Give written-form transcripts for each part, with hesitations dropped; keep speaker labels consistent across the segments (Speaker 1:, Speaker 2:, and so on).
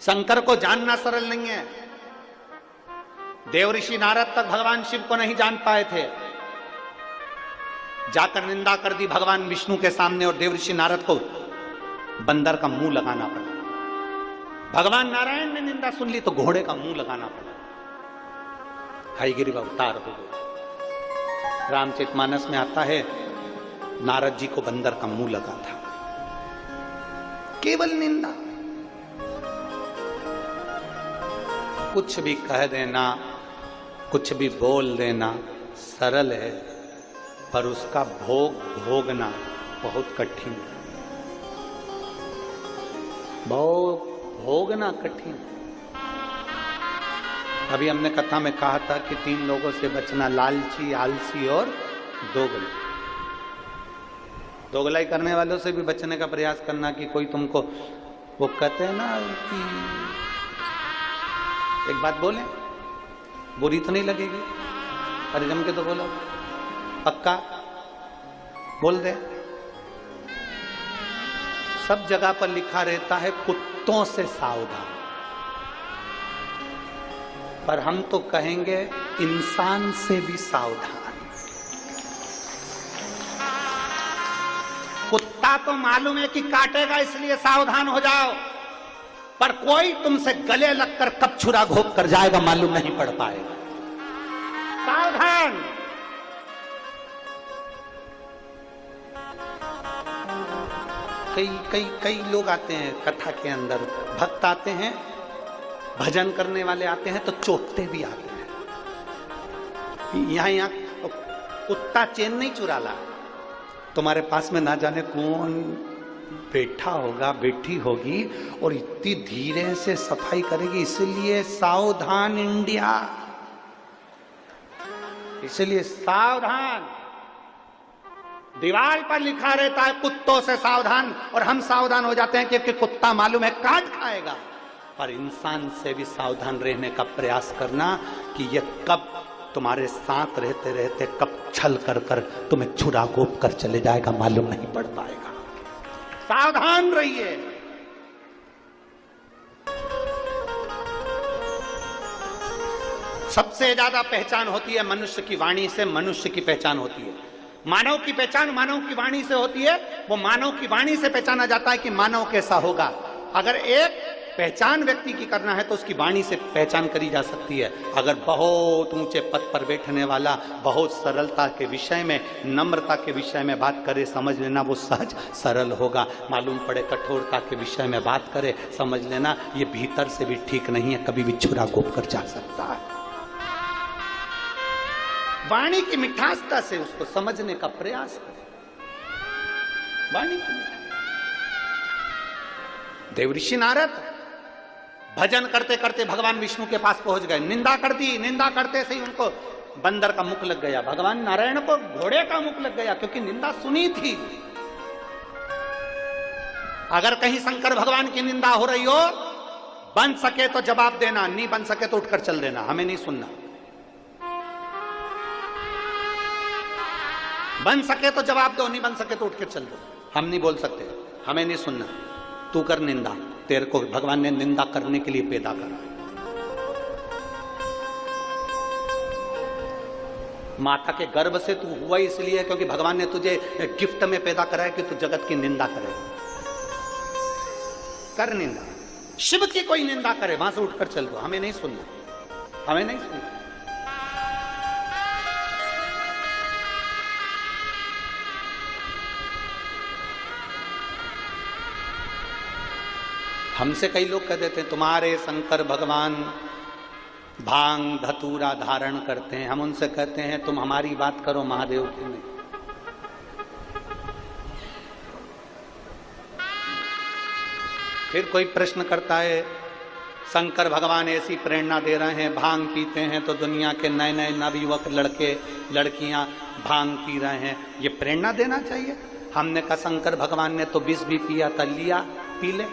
Speaker 1: शंकर को जानना सरल नहीं है। देवऋषि नारद तक भगवान शिव को नहीं जान पाए थे, जाकर निंदा कर दी भगवान विष्णु के सामने, और देवऋषि नारद को बंदर का मुंह लगाना पड़ा। भगवान नारायण ने निंदा सुन ली तो घोड़े का मुंह लगाना पड़ा। हयग्रीव अवतार हो गए। रामचरितमानस में आता है नारद जी को बंदर का मुंह लगा था, केवल निंदा। कुछ भी कह देना, कुछ भी बोल देना सरल है, पर उसका भोग भोगना बहुत कठिन है। भोगना कठिन। अभी हमने कथा में कहा था कि 3 लोगों से बचना, लालची, आलसी और दोगला। दोगलाई करने वालों से भी बचने का प्रयास करना कि कोई तुमको, वो कहते हैं ना कि एक बात बोले बुरी तो नहीं लगेगी, अरे जम के तो बोलो, पक्का बोल दे। सब जगह पर लिखा रहता है कुत्तों से सावधान, पर हम तो कहेंगे इंसान से भी सावधान। कुत्ता तो मालूम है कि काटेगा, इसलिए सावधान हो जाओ, पर कोई तुमसे गले लगकर कब छुरा घोंप कर जाएगा मालूम नहीं पड़ पाएगा। सावधान। कई लोग आते हैं कथा के अंदर, भक्त आते हैं, भजन करने वाले आते हैं तो चोटते भी आते हैं। यहां कुत्ता चैन नहीं चुरा ला, तुम्हारे पास में ना जाने कौन बैठा होगा, बैठी होगी, और इतनी धीरे से सफाई करेगी। इसलिए सावधान इंडिया, इसलिए सावधान। दीवार पर लिखा रहता है कुत्तों से सावधान, और हम सावधान हो जाते हैं क्योंकि कुत्ता मालूम है काट खाएगा। पर इंसान से भी सावधान रहने का प्रयास करना कि ये कब तुम्हारे साथ रहते रहते कब छल कर कर तुम्हें छुरा घोंप कर चले जाएगा मालूम नहीं पड़ पाएगा। सावधान रहिए। सबसे ज्यादा पहचान होती है मनुष्य की वाणी से, मनुष्य की पहचान होती है। मानव की पहचान मानव की वाणी से होती है। वो मानव की वाणी से पहचाना जाता है कि मानव कैसा होगा। अगर एक पहचान व्यक्ति की करना है तो उसकी वाणी से पहचान करी जा सकती है। अगर बहुत ऊंचे पद पर बैठने वाला बहुत सरलता के विषय में, नम्रता के विषय में बात करे, समझ लेना वो सहज सरल होगा। मालूम पड़े कठोरता के विषय में बात करे, समझ लेना ये भीतर से भी ठीक नहीं है, कभी भी छुरा घोंप कर जा सकता है। वाणी की मिठासता से उसको समझने का प्रयास करें। वाणी की देवऋषि नारद भजन करते करते भगवान विष्णु के पास पहुंच गए। निंदा कर दी, निंदा करते से ही उनको बंदर का मुख लग गया। भगवान नारायण को घोड़े का मुख लग गया, क्योंकि निंदा सुनी थी। अगर कहीं शंकर भगवान की निंदा हो रही हो, बन सके तो जवाब देना, नहीं बन सके तो उठकर चल देना, हमें नहीं सुनना। बन सके तो जवाब दो, नहीं बन सके तो उठ के चल दो। हम नहीं बोल सकते, हमें नहीं सुनना। तू कर निंदा, तेरे को भगवान ने निंदा करने के लिए पैदा करा। माता के गर्भ से तू हुआ इसलिए क्योंकि भगवान ने तुझे गिफ्ट में पैदा करा है कि तू जगत की निंदा करे। कर निंदा। शिव की कोई निंदा करे, वहां से उठकर चल दो, हमें नहीं सुनना, हमें नहीं सुनना। हमसे कई लोग कह देते हैं तुम्हारे शंकर भगवान भांग धतूरा धारण करते हैं। हम उनसे कहते हैं तुम हमारी बात करो, महादेव की नहीं। फिर कोई प्रश्न करता है शंकर भगवान ऐसी प्रेरणा दे रहे हैं, भांग पीते हैं तो दुनिया के नए नए नवयुवक लड़के लड़कियां भांग पी रहे हैं, ये प्रेरणा देना चाहिए। हमने कहा शंकर भगवान ने तो विष भी पिया था, लिया पी ले।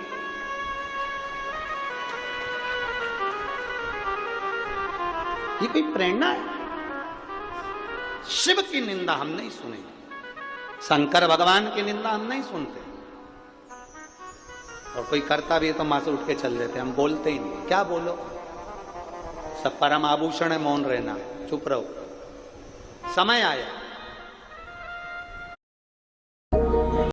Speaker 1: ये कोई प्रेरणा है? शिव की निंदा हम नहीं सुनेंगे, शंकर भगवान की निंदा हम नहीं सुनते। और कोई करता भी है तो माँ से उठ के चल देते, हम बोलते ही नहीं। क्या बोलो, सब परम आभूषण है मौन रहना, चुप रहो। समय आया